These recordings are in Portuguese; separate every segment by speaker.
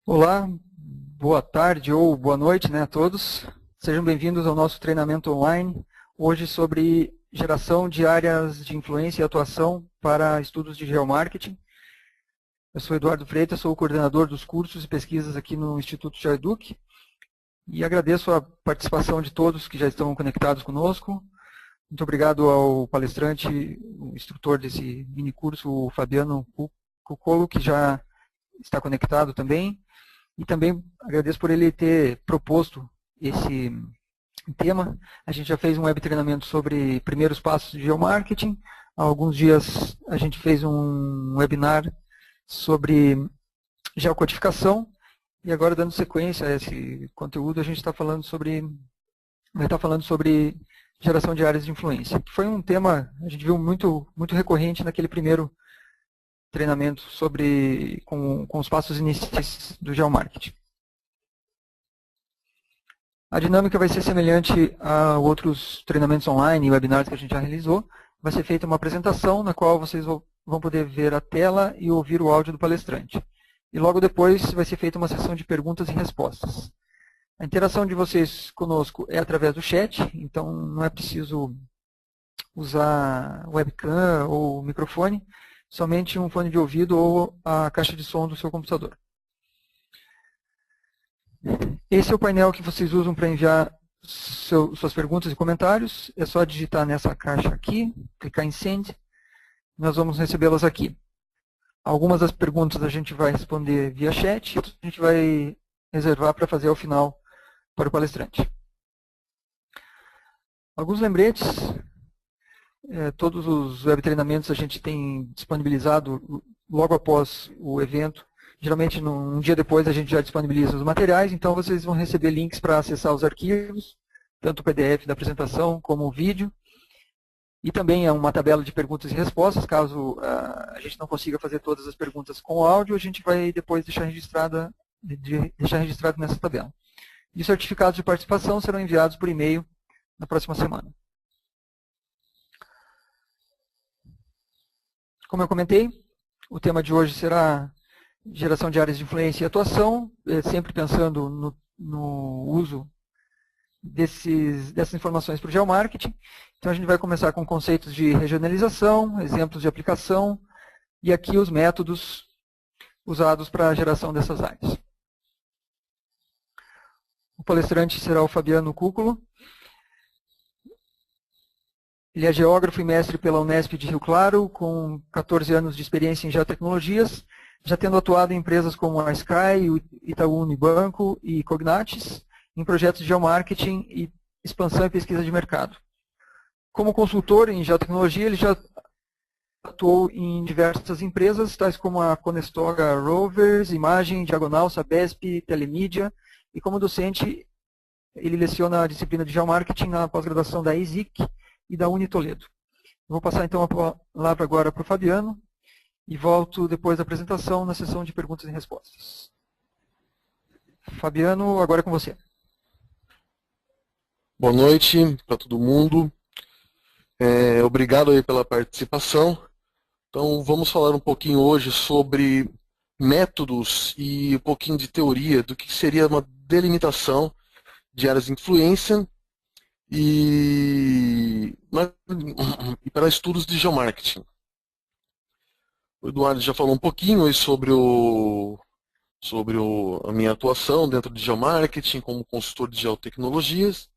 Speaker 1: Olá, boa tarde ou boa noite, né, a todos. Sejam bem-vindos ao nosso treinamento online, hoje sobre geração de áreas de influência e atuação para estudos de geomarketing. Eu sou Eduardo Freitas, sou o coordenador dos cursos e pesquisas aqui no Instituto GeoEduc e agradeço a participação de todos que já estão conectados conosco. Muito obrigado ao palestrante, o instrutor desse mini curso, o Fabiano Cucolo, que já está conectado também. E também agradeço por ele ter proposto esse tema. A gente já fez um web treinamento sobre primeiros passos de geomarketing. Há alguns dias a gente fez um webinar sobre geocodificação. E agora, dando sequência a esse conteúdo, a gente vai estar falando sobre geração de áreas de influência, que foi um tema, a gente viu muito recorrente naquele primeiro treinamento com os passos iniciais do geomarketing. A dinâmica vai ser semelhante a outros treinamentos online e webinars que a gente já realizou. Vai ser feita uma apresentação na qual vocês vão poder ver a tela e ouvir o áudio do palestrante. E logo depois vai ser feita uma sessão de perguntas e respostas. A interação de vocês conosco é através do chat, então não é preciso usar webcam ou microfone, somente um fone de ouvido ou a caixa de som do seu computador. Esse é o painel que vocês usam para enviar suas perguntas e comentários. É só digitar nessa caixa aqui, clicar em Send. Nós vamos recebê-las aqui. Algumas das perguntas a gente vai responder via chat, outras a gente vai reservar para fazer ao final para o palestrante. Alguns lembretes. Todos os web treinamentos a gente tem disponibilizado logo após o evento. Geralmente, um dia depois, a gente já disponibiliza os materiais, então vocês vão receber links para acessar os arquivos, tanto o PDF da apresentação como o vídeo. E também é uma tabela de perguntas e respostas. Caso a gente não consiga fazer todas as perguntas com áudio, a gente vai depois deixar registrado nessa tabela. E os certificados de participação serão enviados por e-mail na próxima semana. Como eu comentei, o tema de hoje será geração de áreas de influência e atuação, sempre pensando no uso dessas informações para o geomarketing. Então, a gente vai começar com conceitos de regionalização, exemplos de aplicação, e aqui os métodos usados para a geração dessas áreas. O palestrante será o Fabiano Cucolo. Ele é geógrafo e mestre pela Unesp de Rio Claro, com 14 anos de experiência em geotecnologias, já tendo atuado em empresas como a Sky, Itaú Unibanco e Cognates, em projetos de geomarketing e expansão e pesquisa de mercado. Como consultor em geotecnologia, ele já atuou em diversas empresas, tais como a Conestoga Rovers, Imagem, Diagonal, Sabesp, Telemídia, e como docente, ele leciona a disciplina de geomarketing na pós-graduação da ESIC e da Unitoledo. Vou passar então a palavra agora para o Fabiano e volto depois da apresentação na sessão de perguntas e respostas. Fabiano, agora é com você.
Speaker 2: Boa noite para todo mundo. Obrigado aí pela participação. Então, vamos falar um pouquinho hoje sobre métodos e um pouquinho de teoria do que seria uma delimitação de áreas de influência e para estudos de geomarketing. O Eduardo já falou um pouquinho aí sobre a minha atuação dentro de geomarketing como consultor de geotecnologias.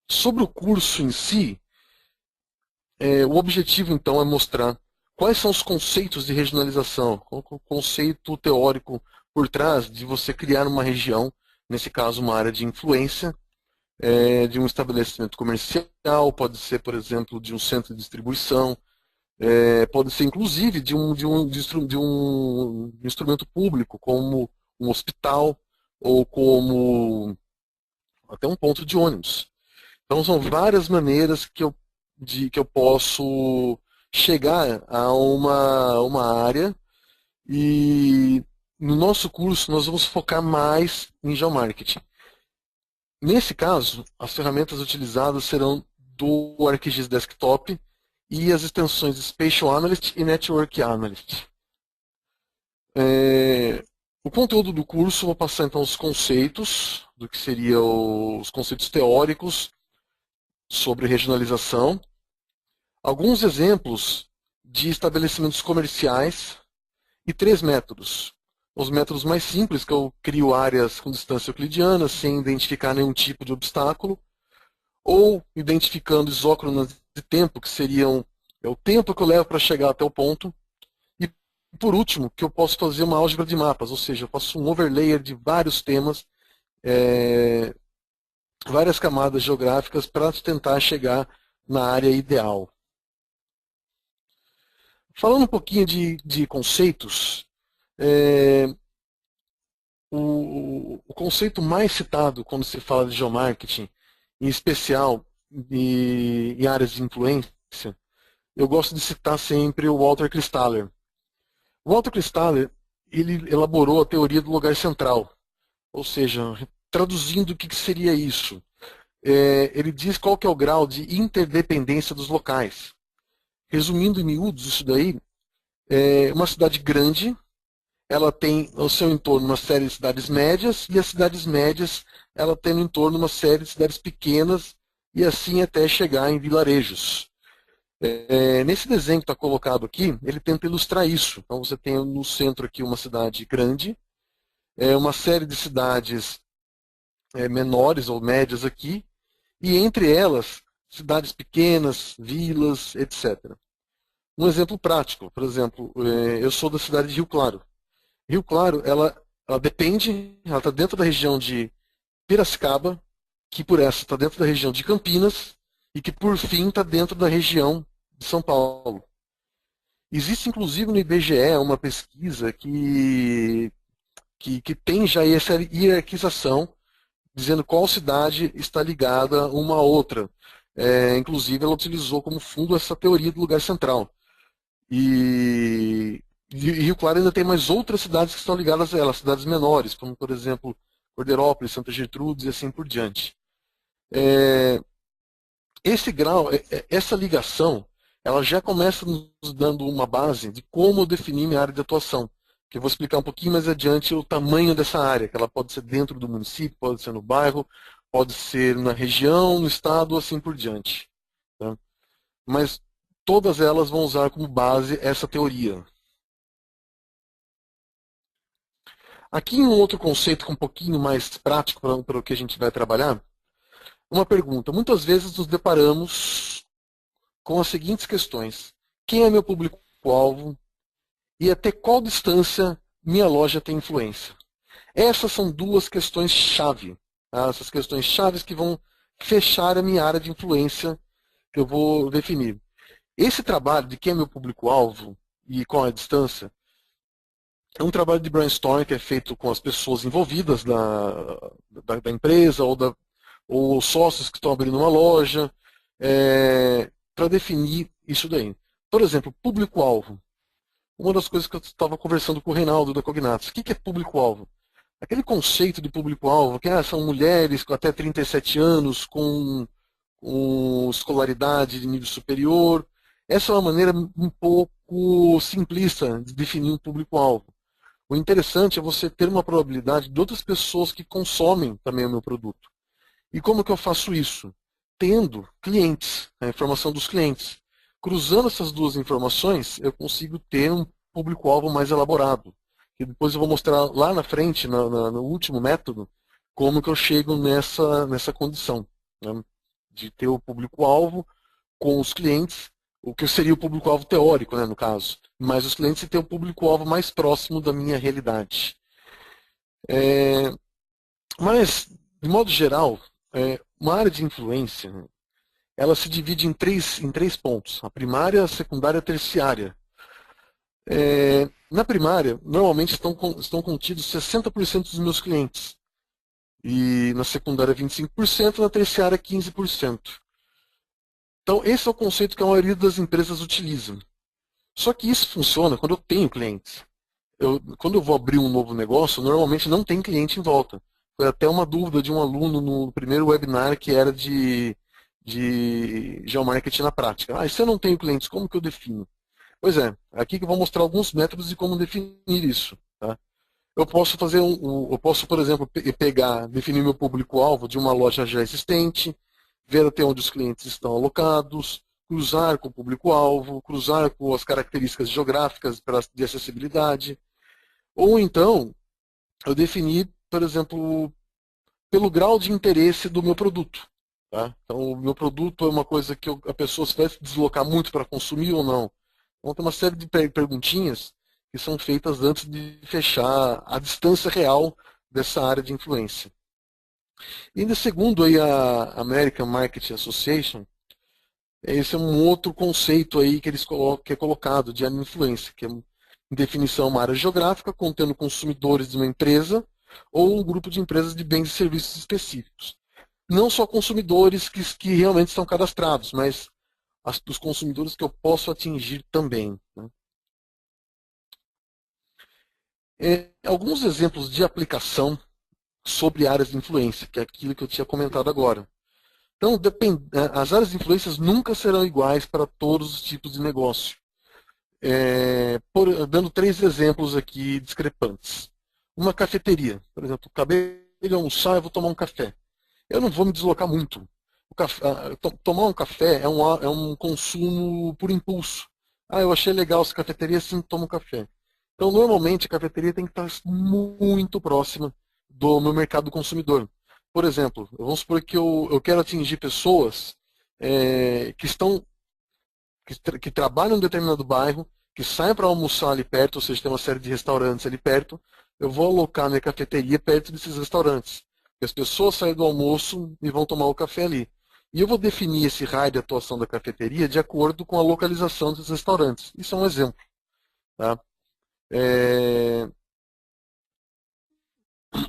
Speaker 2: Sobre o curso em si, o objetivo então é mostrar quais são os conceitos de regionalização, qual é o conceito teórico por trás de você criar uma região, nesse caso uma área de influência, de um estabelecimento comercial, pode ser, por exemplo, de um centro de distribuição, pode ser inclusive de um instrumento público, como um hospital ou como até um ponto de ônibus. Então são várias maneiras que eu posso chegar a uma área, e no nosso curso nós vamos focar mais em geomarketing. Nesse caso, as ferramentas utilizadas serão do ArcGIS Desktop e as extensões Spatial Analyst e Network Analyst. O conteúdo do curso, vou passar então os conceitos, do que seriam os conceitos teóricos sobre regionalização, alguns exemplos de estabelecimentos comerciais e 3 métodos. Os métodos mais simples, que eu crio áreas com distância euclidiana, sem identificar nenhum tipo de obstáculo, ou identificando isócronas de tempo, que seriam o tempo que eu levo para chegar até o ponto. E, por último, que eu posso fazer uma álgebra de mapas, ou seja, eu faço um overlayer de vários temas, várias camadas geográficas para tentar chegar na área ideal. Falando um pouquinho de conceitos, o conceito mais citado quando se fala de geomarketing, em especial em áreas de influência, eu gosto de citar sempre o Walter Kristaller. O Walter Kristaller, ele elaborou a teoria do lugar central, ou seja, traduzindo o que seria isso. Ele diz qual que é o grau de interdependência dos locais. Resumindo em miúdos isso daí, uma cidade grande, ela tem ao seu entorno uma série de cidades médias, e as cidades médias ela tem no entorno uma série de cidades pequenas, e assim até chegar em vilarejos. Nesse desenho que está colocado aqui, ele tenta ilustrar isso. Então você tem no centro aqui uma cidade grande, uma série de cidades menores ou médias aqui, e entre elas, cidades pequenas, vilas, etc. Um exemplo prático, por exemplo, eu sou da cidade de Rio Claro. Rio Claro, ela depende, ela está dentro da região de Piracicaba, que por essa está dentro da região de Campinas, e que por fim está dentro da região de São Paulo. Existe inclusive no IBGE uma pesquisa que tem já essa hierarquização, dizendo qual cidade está ligada uma a outra. Inclusive ela utilizou como fundo essa teoria do lugar central. E Rio Claro ainda tem mais outras cidades que estão ligadas a ela, cidades menores, como por exemplo Corderópolis, Santa Gertrudes e assim por diante. Esse grau, essa ligação, ela já começa nos dando uma base de como eu definir minha área de atuação, que eu vou explicar um pouquinho mais adiante o tamanho dessa área, que ela pode ser dentro do município, pode ser no bairro, pode ser na região, no estado, assim por diante. Tá? Mas todas elas vão usar como base essa teoria. Aqui um outro conceito um pouquinho mais prático para o que a gente vai trabalhar, uma pergunta. Muitas vezes nos deparamos com as seguintes questões. Quem é meu público-alvo e até qual distância minha loja tem influência? Essas são duas questões-chave. Tá? Essas questões-chave que vão fechar a minha área de influência que eu vou definir. Esse trabalho de quem é meu público-alvo e qual é a distância é um trabalho de brainstorming que é feito com as pessoas envolvidas da empresa ou sócios que estão abrindo uma loja para definir isso daí. Por exemplo, público-alvo. Uma das coisas que eu estava conversando com o Reinaldo da Cognatos. O que é público-alvo? Aquele conceito de público-alvo, que são mulheres com até 37 anos, com escolaridade de nível superior. Essa é uma maneira um pouco simplista de definir um público-alvo. O interessante é você ter uma probabilidade de outras pessoas que consomem também o meu produto. E como que eu faço isso? Tendo clientes, a informação dos clientes. Cruzando essas duas informações, eu consigo ter um público-alvo mais elaborado. E depois eu vou mostrar lá na frente, no último método, como que eu chego nessa condição, né? De ter o público-alvo com os clientes, o que seria o público-alvo teórico, né, no caso, mas os clientes têm o público-alvo mais próximo da minha realidade. Mas, de modo geral, uma área de influência, ela se divide em três pontos, a primária, a secundária e a terciária. Na primária, normalmente estão contidos 60% dos meus clientes. E na secundária 25%, na terciária 15%. Então, esse é o conceito que a maioria das empresas utilizam. Só que isso funciona quando eu tenho clientes. Quando eu vou abrir um novo negócio, normalmente não tem cliente em volta. Foi até uma dúvida de um aluno no primeiro webinar que era de geomarketing na prática. Se eu não tenho clientes, como que eu defino? Pois é, aqui que eu vou mostrar alguns métodos de como definir isso. Tá? Eu posso fazer eu posso, por exemplo, definir meu público-alvo de uma loja já existente, ver até onde os clientes estão alocados, cruzar com o público-alvo, cruzar com as características geográficas de acessibilidade, ou então eu definir, por exemplo, pelo grau de interesse do meu produto. Tá? Então, o meu produto é uma coisa que a pessoa se vai se deslocar muito para consumir ou não. Então, tem uma série de perguntinhas que são feitas antes de fechar a distância real dessa área de influência. E ainda segundo aí a American Marketing Association, esse é um outro conceito aí que eles colocam, que é colocado de área de influência, que é, em definição, uma área geográfica contendo consumidores de uma empresa ou um grupo de empresas de bens e serviços específicos. Não só consumidores que realmente estão cadastrados, mas os consumidores que eu posso atingir também. Né? Alguns exemplos de aplicação sobre áreas de influência, que é aquilo que eu tinha comentado agora. Então, as áreas de influência nunca serão iguais para todos os tipos de negócio. Dando 3 exemplos aqui discrepantes. Uma cafeteria, por exemplo, acabei de almoçar, eu vou tomar um café. Eu não vou me deslocar muito. Tomar um café é um consumo por impulso. Eu achei legal essa cafeteria, sim, tomo um café. Então, normalmente, a cafeteria tem que estar muito próxima do meu mercado consumidor. Por exemplo, vamos supor que eu quero atingir pessoas que trabalham em um determinado bairro, que saem para almoçar ali perto, ou seja, tem uma série de restaurantes ali perto, eu vou alocar minha cafeteria perto desses restaurantes. As pessoas saem do almoço e vão tomar o café ali. E eu vou definir esse raio de atuação da cafeteria de acordo com a localização dos restaurantes. Isso é um exemplo. Tá?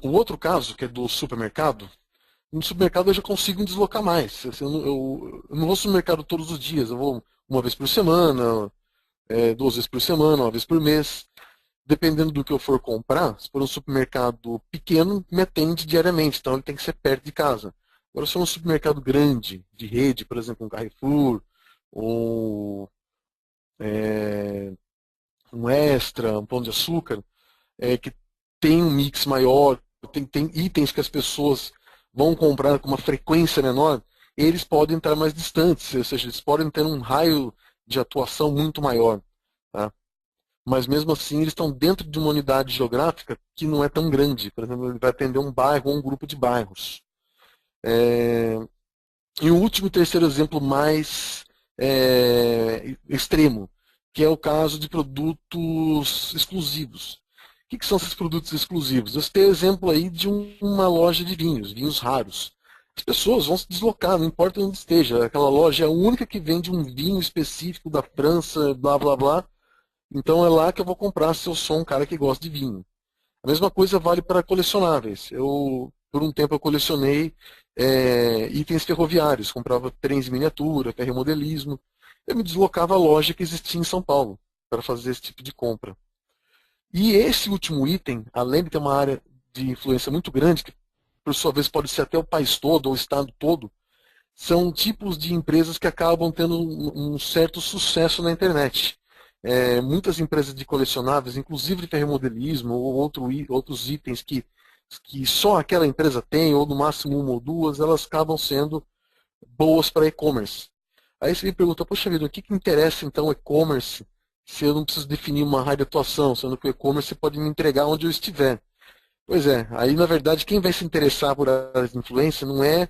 Speaker 2: O outro caso, que é do supermercado, no supermercado eu já consigo me deslocar mais. Assim, eu não vou ao supermercado todos os dias, eu vou uma vez por semana, 2 vezes por semana, uma vez por mês. Dependendo do que eu for comprar, se for um supermercado pequeno, me atende diariamente, então ele tem que ser perto de casa. Agora, se for um supermercado grande, de rede, por exemplo, um Carrefour, ou um Extra, um Pão de Açúcar, que tem um mix maior, tem itens que as pessoas vão comprar com uma frequência menor, eles podem estar mais distantes, ou seja, eles podem ter um raio de atuação muito maior. Tá? Mas mesmo assim eles estão dentro de uma unidade geográfica que não é tão grande. Por exemplo, ele vai atender um bairro ou um grupo de bairros. E o último e terceiro exemplo mais extremo, que é o caso de produtos exclusivos. O que são esses produtos exclusivos? Eu tenho exemplo aí de uma loja de vinhos, vinhos raros. As pessoas vão se deslocar, não importa onde esteja. Aquela loja é a única que vende um vinho específico da França, blá blá blá. Então é lá que eu vou comprar se eu sou um cara que gosta de vinho. A mesma coisa vale para colecionáveis. Por um tempo eu colecionei itens ferroviários, comprava trens em miniatura, ferromodelismo. Eu me deslocava à loja que existia em São Paulo para fazer esse tipo de compra. E esse último item, além de ter uma área de influência muito grande, que por sua vez pode ser até o país todo ou o estado todo, são tipos de empresas que acabam tendo um certo sucesso na internet. Muitas empresas de colecionáveis, inclusive de ferromodelismo ou outros itens que só aquela empresa tem, ou no máximo uma ou duas, elas acabam sendo boas para e-commerce. Aí você me pergunta, poxa vida, o que interessa então e-commerce se eu não preciso definir uma área de atuação, sendo que o e-commerce pode me entregar onde eu estiver? Pois é, aí na verdade quem vai se interessar por áreas de influência não é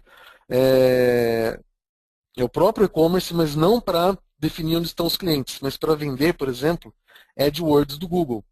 Speaker 2: o próprio e-commerce, mas não para definir onde estão os clientes, mas para vender, por exemplo, AdWords do Google.